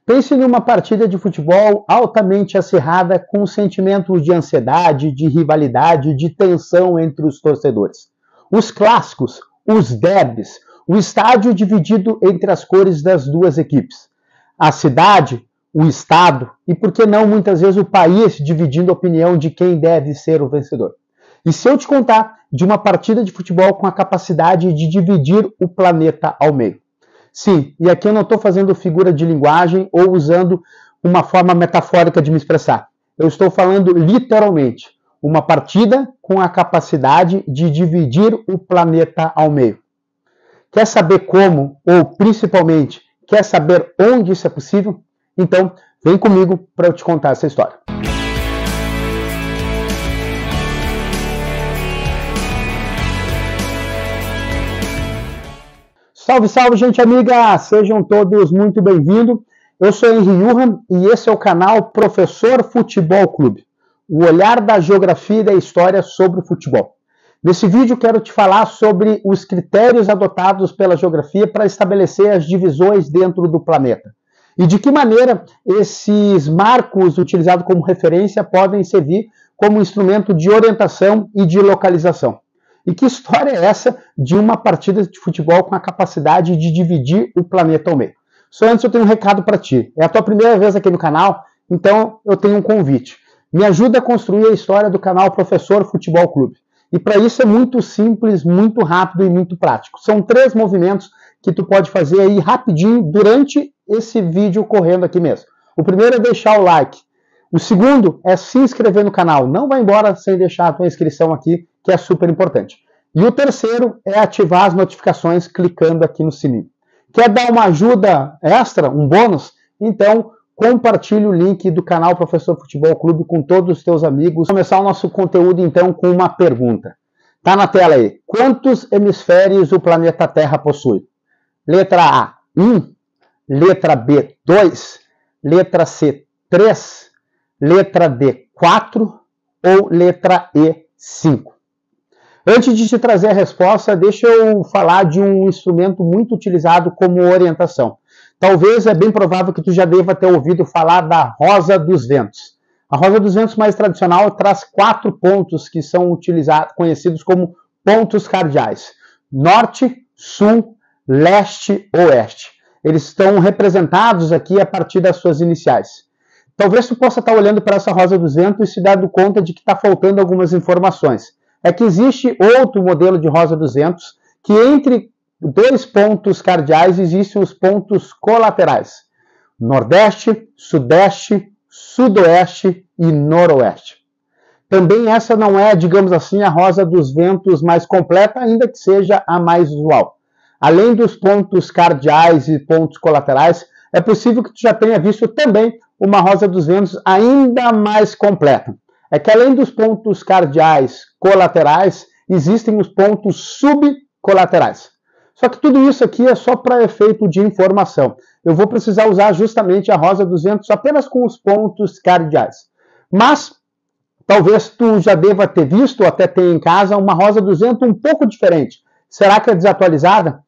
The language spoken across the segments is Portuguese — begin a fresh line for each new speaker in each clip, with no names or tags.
Pense numa partida de futebol altamente acirrada, com sentimentos de ansiedade, de rivalidade, de tensão entre os torcedores. Os clássicos, os derbys, o estádio dividido entre as cores das duas equipes. A cidade, o estado e, por que não, muitas vezes o país dividindo a opinião de quem deve ser o vencedor. E se eu te contar de uma partida de futebol com a capacidade de dividir o planeta ao meio? Sim, e aqui eu não estou fazendo figura de linguagem ou usando uma forma metafórica de me expressar. Eu estou falando literalmente. Uma partida com a capacidade de dividir o planeta ao meio. Quer saber como, ou principalmente, quer saber onde isso é possível? Então, vem comigo para eu te contar essa história. Salve, salve, gente amiga! Sejam todos muito bem-vindos. Eu sou Henry Johan e esse é o canal Professor Futebol Clube, o olhar da geografia e da história sobre o futebol. Nesse vídeo quero te falar sobre os critérios adotados pela geografia para estabelecer as divisões dentro do planeta. E de que maneira esses marcos utilizados como referência podem servir como instrumento de orientação e de localização. E que história é essa de uma partida de futebol com a capacidade de dividir o planeta ao meio? Só antes eu tenho um recado para ti. É a tua primeira vez aqui no canal, então eu tenho um convite. Me ajuda a construir a história do canal Professor Futebol Clube. E para isso é muito simples, muito rápido e muito prático. São 3 movimentos que tu pode fazer aí rapidinho durante esse vídeo correndo aqui mesmo. O primeiro é deixar o like. O segundo é se inscrever no canal. Não vai embora sem deixar a tua inscrição aqui, que é super importante. E o terceiro é ativar as notificações clicando aqui no sininho. Quer dar uma ajuda extra, um bônus? Então, compartilhe o link do canal Professor Futebol Clube com todos os teus amigos. Vamos começar o nosso conteúdo então com uma pergunta. Tá na tela aí. Quantos hemisférios o planeta Terra possui? Letra A, 1. Letra B, 2. Letra C, 3. Letra D, 4. Ou letra E, 5. Antes de te trazer a resposta, deixa eu falar de um instrumento muito utilizado como orientação. Talvez é bem provável que tu já deva ter ouvido falar da Rosa dos Ventos. A Rosa dos Ventos mais tradicional traz 4 pontos que são utilizados, conhecidos como pontos cardeais. Norte, Sul, Leste, Oeste. Eles estão representados aqui a partir das suas iniciais. Talvez tu possa estar olhando para essa Rosa dos Ventos e se dando conta de que está faltando algumas informações. É que existe outro modelo de Rosa dos Ventos, que entre 2 pontos cardeais existem os pontos colaterais. Nordeste, Sudeste, Sudoeste e Noroeste. Também essa não é, digamos assim, a Rosa dos Ventos mais completa, ainda que seja a mais usual. Além dos pontos cardeais e pontos colaterais, é possível que tu já tenha visto também uma Rosa dos Ventos ainda mais completa. É que além dos pontos cardeais colaterais, existem os pontos subcolaterais. Só que tudo isso aqui é só para efeito de informação. Eu vou precisar usar justamente a Rosa dos Ventos apenas com os pontos cardeais. Mas talvez tu já deva ter visto, ou até ter em casa, uma Rosa dos Ventos um pouco diferente. Será que é desatualizada?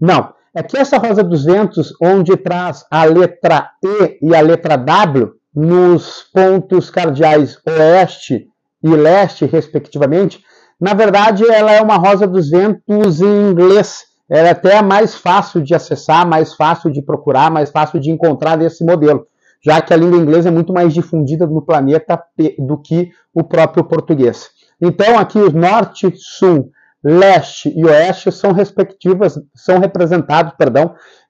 Não. É que essa Rosa dos Ventos, onde traz a letra E e a letra W, nos pontos cardeais Oeste e Leste, respectivamente, na verdade ela é uma Rosa dos Ventos em inglês. Ela é até mais fácil de acessar, mais fácil de procurar, mais fácil de encontrar desse modelo, já que a língua inglesa é muito mais difundida no planeta do que o próprio português. Então aqui os Norte, Sul, Leste e Oeste são representados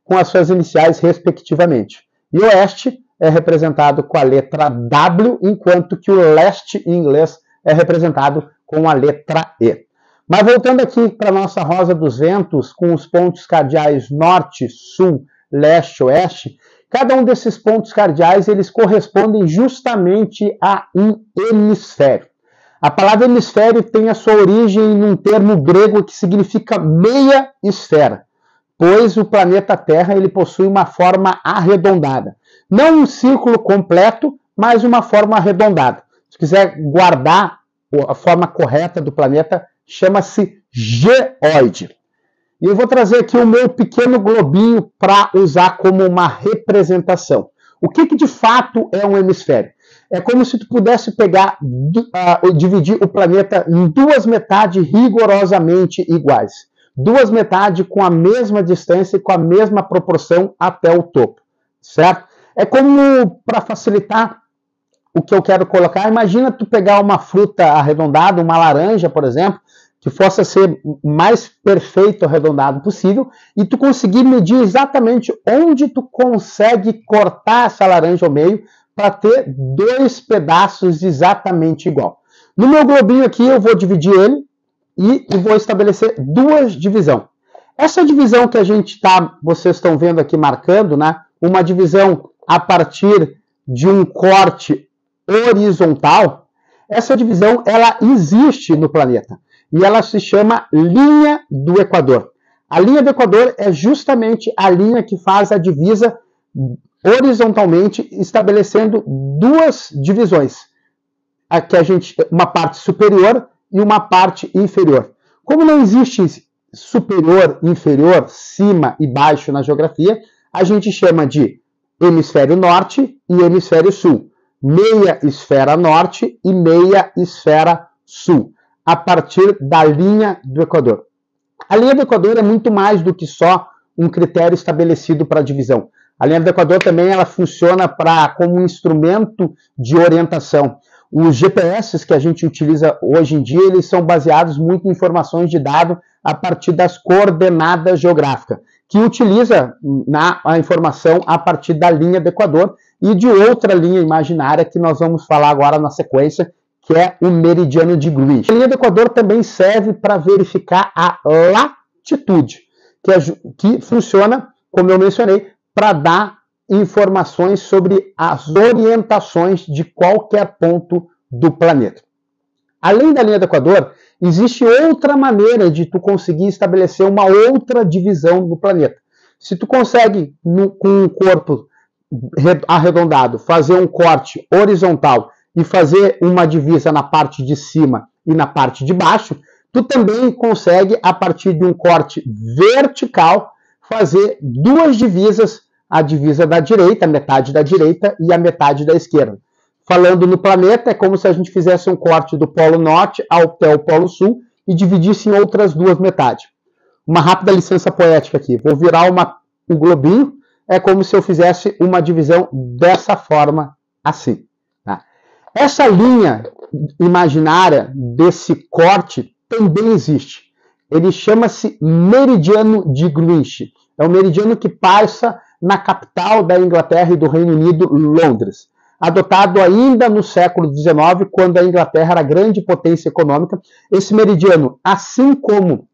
com as suas iniciais respectivamente. E Oeste é representado com a letra W, enquanto que o Leste em inglês é representado com a letra E. Mas voltando aqui para a nossa Rosa dos Ventos, com os pontos cardeais Norte, Sul, Leste, Oeste, cada um desses pontos cardeais eles correspondem justamente a um hemisfério. A palavra hemisfério tem a sua origem num termo grego que significa meia esfera, pois o planeta Terra ele possui uma forma arredondada. Não um círculo completo, mas uma forma arredondada. Se quiser guardar a forma correta do planeta, chama-se geóide. E eu vou trazer aqui o meu pequeno globinho para usar como uma representação. O que de fato é um hemisfério? É como se tu pudesse pegar, dividir o planeta em duas metades rigorosamente iguais. Duas metades com a mesma distância e com a mesma proporção até o topo, certo? É como, para facilitar o que eu quero colocar, imagina tu pegar uma fruta arredondada, uma laranja, por exemplo, que possa ser mais perfeito arredondado possível, e tu conseguir medir exatamente onde tu consegue cortar essa laranja ao meio para ter dois pedaços exatamente igual. No meu globinho aqui eu vou dividir ele e vou estabelecer duas divisões. Essa divisão que vocês estão vendo aqui marcando, né? Uma divisão a partir de um corte horizontal, essa divisão ela existe no planeta e ela se chama linha do Equador. A linha do Equador é justamente a linha que faz a divisa horizontalmente, estabelecendo duas divisões, uma parte superior e uma parte inferior. Como não existe superior, inferior, cima e baixo na geografia, a gente chama de hemisfério norte e hemisfério sul. Meia esfera norte e meia esfera sul, a partir da linha do Equador. A linha do Equador é muito mais do que só um critério estabelecido para a divisão. A linha do Equador também ela funciona como um instrumento de orientação. Os GPS que a gente utiliza hoje em dia, eles são baseados muito em informações de dado a partir das coordenadas geográficas, que utiliza a informação a partir da linha do Equador e de outra linha imaginária que nós vamos falar agora na sequência, que é o meridiano de Greenwich. A linha do Equador também serve para verificar a latitude, que funciona, como eu mencionei, para dar informações sobre as orientações de qualquer ponto do planeta. Além da linha do Equador, existe outra maneira de tu conseguir estabelecer uma outra divisão do planeta. Se tu consegue, com um corpo arredondado, fazer um corte horizontal e fazer uma divisa na parte de cima e na parte de baixo, tu também consegue, a partir de um corte vertical, fazer duas divisas, a divisa da direita, a metade da direita e a metade da esquerda. Falando no planeta, é como se a gente fizesse um corte do Polo Norte até o Polo Sul e dividisse em outras duas metades. Uma rápida licença poética aqui. Vou virar um globinho, é como se eu fizesse uma divisão dessa forma, assim. Tá? Essa linha imaginária desse corte também existe. Ele chama-se meridiano de Greenwich. É o meridiano que passa na capital da Inglaterra e do Reino Unido, Londres. Adotado ainda no século XIX, quando a Inglaterra era grande potência econômica. Esse meridiano, assim como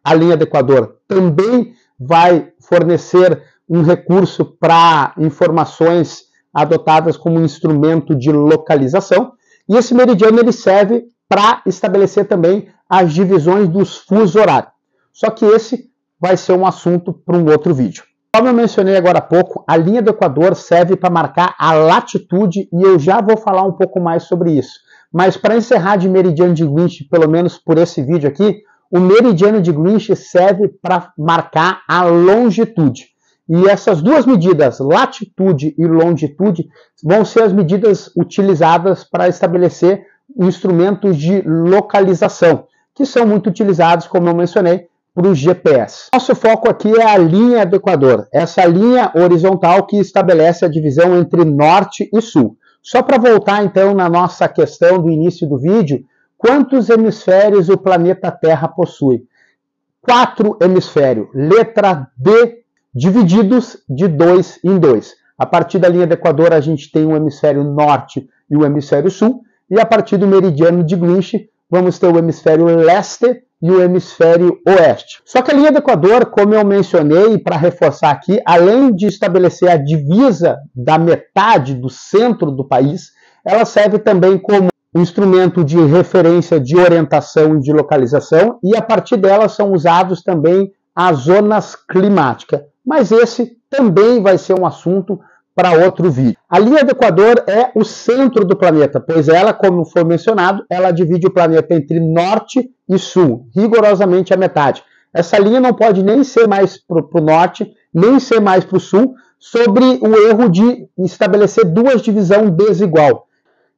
a linha do Equador, também vai fornecer um recurso para informações adotadas como um instrumento de localização. E esse meridiano ele serve para estabelecer também as divisões dos fusos horários. Só que esse vai ser um assunto para um outro vídeo. Como eu mencionei agora há pouco, a linha do Equador serve para marcar a latitude e eu já vou falar um pouco mais sobre isso. Mas para encerrar de meridiano de Greenwich, pelo menos por esse vídeo aqui, o meridiano de Greenwich serve para marcar a longitude. E essas duas medidas, latitude e longitude, vão ser as medidas utilizadas para estabelecer instrumentos de localização, que são muito utilizados, como eu mencionei, para o GPS. Nosso foco aqui é a linha do Equador, essa linha horizontal que estabelece a divisão entre norte e sul. Só para voltar então na nossa questão do início do vídeo, quantos hemisférios o planeta Terra possui? 4 hemisférios, letra D, divididos de 2 em 2. A partir da linha do Equador a gente tem o hemisfério norte e o hemisfério sul, e a partir do meridiano de Greenwich vamos ter o hemisfério leste e o hemisfério oeste. Só que a linha do Equador, como eu mencionei, para reforçar aqui, além de estabelecer a divisa da metade do centro do país, ela serve também como um instrumento de referência de orientação e de localização, e a partir dela são usados também as zonas climáticas. Mas esse também vai ser um assunto para outro vídeo. A linha do Equador é o centro do planeta, pois ela, como foi mencionado, ela divide o planeta entre norte e sul, rigorosamente a metade. Essa linha não pode nem ser mais para o norte, nem ser mais para o sul, sobre o erro de estabelecer duas divisões desigual.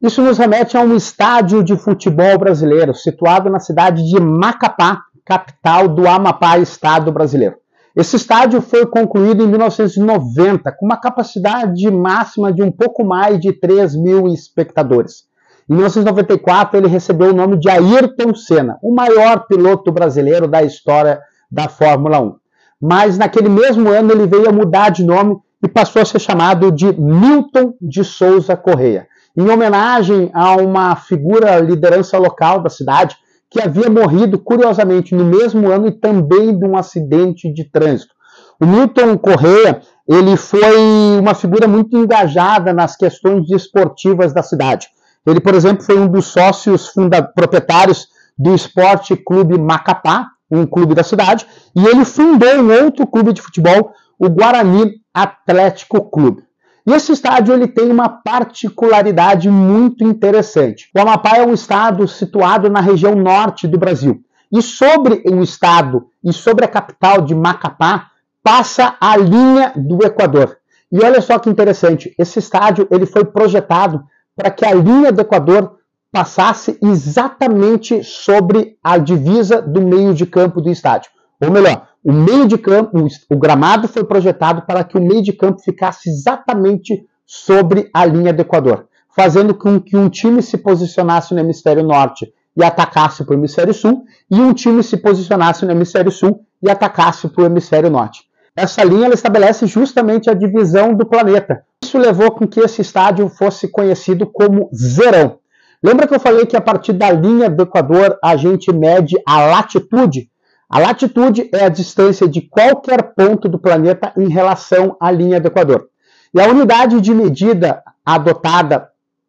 Isso nos remete a um estádio de futebol brasileiro, situado na cidade de Macapá, capital do Amapá, estado brasileiro. Esse estádio foi concluído em 1990, com uma capacidade máxima de um pouco mais de 3 mil espectadores. Em 1994, ele recebeu o nome de Ayrton Senna, o maior piloto brasileiro da história da Fórmula 1. Mas naquele mesmo ano ele veio a mudar de nome e passou a ser chamado de Milton de Souza Correia, em homenagem a uma figura liderança local da cidade que havia morrido, curiosamente, no mesmo ano e também de um acidente de trânsito. O Milton Correia, ele foi uma figura muito engajada nas questões esportivas da cidade. Ele, por exemplo, foi um dos sócios proprietários do Esporte Clube Macapá, um clube da cidade, e ele fundou um outro clube de futebol, o Guarani Atlético Clube. E esse estádio ele tem uma particularidade muito interessante. O Amapá é um estado situado na região norte do Brasil. E sobre o estado e sobre a capital de Macapá passa a linha do Equador. E olha só que interessante, esse estádio ele foi projetado para que a linha do Equador passasse exatamente sobre a divisa do meio de campo do estádio. Ou melhor, o meio de campo, o gramado foi projetado para que o meio de campo ficasse exatamente sobre a linha do Equador, fazendo com que um time se posicionasse no hemisfério norte e atacasse para o hemisfério sul, e um time se posicionasse no hemisfério sul e atacasse para o hemisfério norte. Essa linha ela estabelece justamente a divisão do planeta. Isso levou com que esse estádio fosse conhecido como Zerão. Lembra que eu falei que a partir da linha do Equador a gente mede a latitude? A latitude é a distância de qualquer ponto do planeta em relação à linha do Equador. E a unidade de medida adotada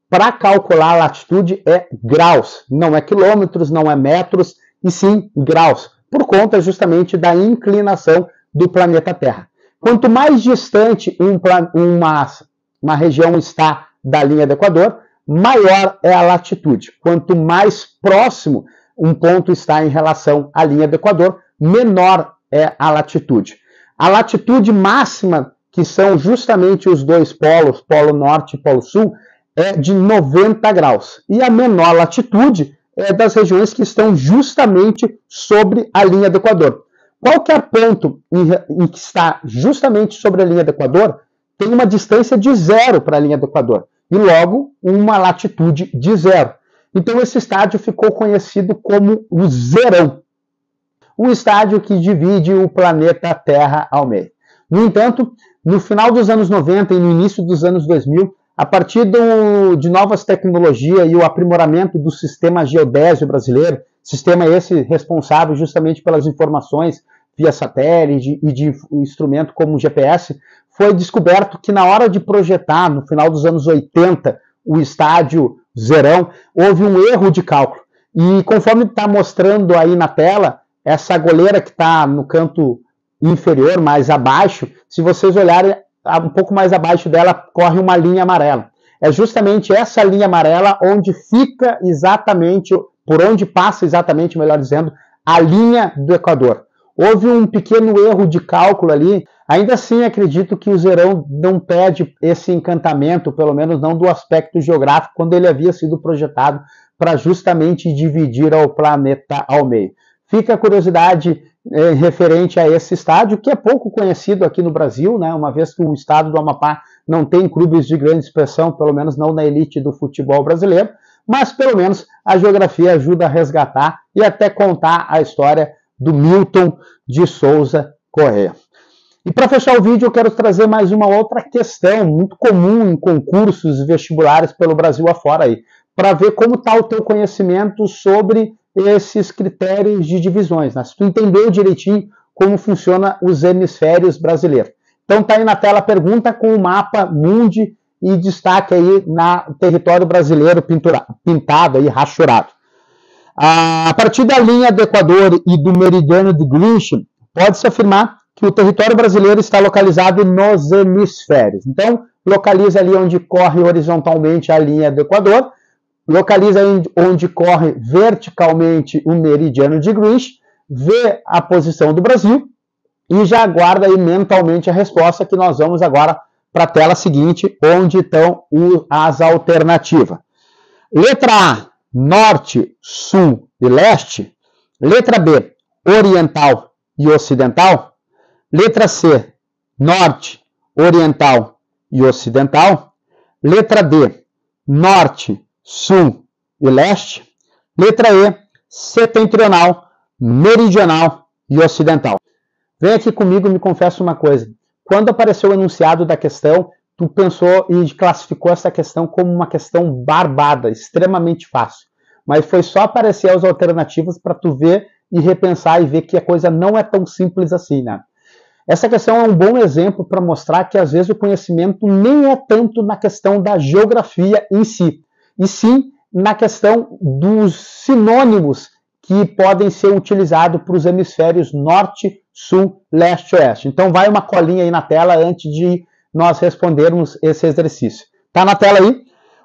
para calcular a latitude é graus. Não é quilômetros, não é metros, e sim graus, por conta justamente da inclinação do planeta Terra. Quanto mais distante uma região está da linha do Equador, maior é a latitude. Quanto mais próximo um ponto está em relação à linha do Equador, menor é a latitude. A latitude máxima, que são justamente os dois polos, polo norte e polo sul, é de 90 graus. E a menor latitude é das regiões que estão justamente sobre a linha do Equador. Qualquer ponto em que está justamente sobre a linha do Equador tem uma distância de zero para a linha do Equador e logo uma latitude de zero. Então esse estádio ficou conhecido como o Zerão, um estádio que divide o planeta Terra ao meio. No entanto, no final dos anos 90 e no início dos anos 2000, a partir de novas tecnologias e o aprimoramento do sistema geodésio brasileiro, sistema esse responsável justamente pelas informações via satélite e de instrumento como o GPS, foi descoberto que na hora de projetar, no final dos anos 80, o estádio Zerão, houve um erro de cálculo. E conforme está mostrando aí na tela, essa goleira que está no canto inferior, mais abaixo, se vocês olharem um pouco mais abaixo dela, corre uma linha amarela. É justamente essa linha amarela onde fica exatamente, por onde passa exatamente, melhor dizendo, a linha do Equador. Houve um pequeno erro de cálculo ali. Ainda assim, acredito que o Zerão não perde esse encantamento, pelo menos não do aspecto geográfico, quando ele havia sido projetado para justamente dividir o planeta ao meio. Fica a curiosidade referente a esse estádio, que é pouco conhecido aqui no Brasil, né? Uma vez que o estado do Amapá não tem clubes de grande expressão, pelo menos não na elite do futebol brasileiro, mas pelo menos a geografia ajuda a resgatar e até contar a história do Milton de Souza Correia. E para fechar o vídeo, eu quero trazer mais uma outra questão muito comum em concursos vestibulares pelo Brasil afora aí, para ver como está o teu conhecimento sobre esses critérios de divisões, né? Se tu entendeu direitinho como funciona os hemisférios brasileiros. Então tá aí na tela a pergunta com o mapa mundi e destaque aí no território brasileiro pintado aí, rachurado. A partir da linha do Equador e do meridiano de Greenwich, pode-se afirmar que o território brasileiro está localizado nos hemisférios. Então, localiza ali onde corre horizontalmente a linha do Equador, localiza onde corre verticalmente o meridiano de Greenwich, vê a posição do Brasil e já aguarda aí mentalmente a resposta, que nós vamos agora para a tela seguinte, onde estão as alternativas. Letra A, norte, sul e leste. Letra B, oriental e ocidental. Letra C, norte, oriental e ocidental. Letra D, norte, sul e leste. Letra E, setentrional, meridional e ocidental. Vem aqui comigo e me confessa uma coisa. Quando apareceu o enunciado da questão, tu pensou e classificou essa questão como uma questão barbada, extremamente fácil. Mas foi só aparecer as alternativas para tu ver e repensar e ver que a coisa não é tão simples assim, né? Essa questão é um bom exemplo para mostrar que às vezes o conhecimento nem é tanto na questão da geografia em si, e sim na questão dos sinônimos que podem ser utilizados para os hemisférios norte, sul, leste e oeste. Então vai uma colinha aí na tela antes de nós respondermos esse exercício. Tá na tela aí?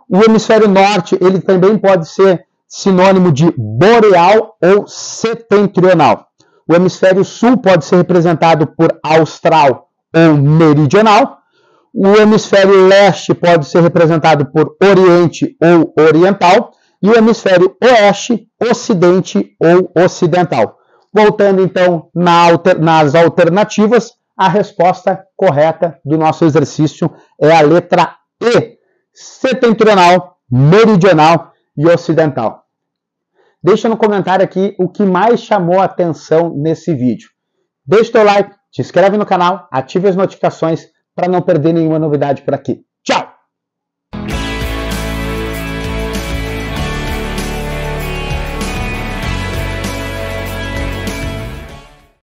O hemisfério norte, ele também pode ser sinônimo de boreal ou setentrional. O hemisfério sul pode ser representado por austral ou meridional. O hemisfério leste pode ser representado por oriente ou oriental. E o hemisfério oeste, ocidente ou ocidental. Voltando então nas alternativas, a resposta correta do nosso exercício é a letra E, setentrional, meridional e ocidental. Deixa no comentário aqui o que mais chamou a atenção nesse vídeo. Deixa o teu like, te inscreve no canal, ative as notificações para não perder nenhuma novidade por aqui. Tchau!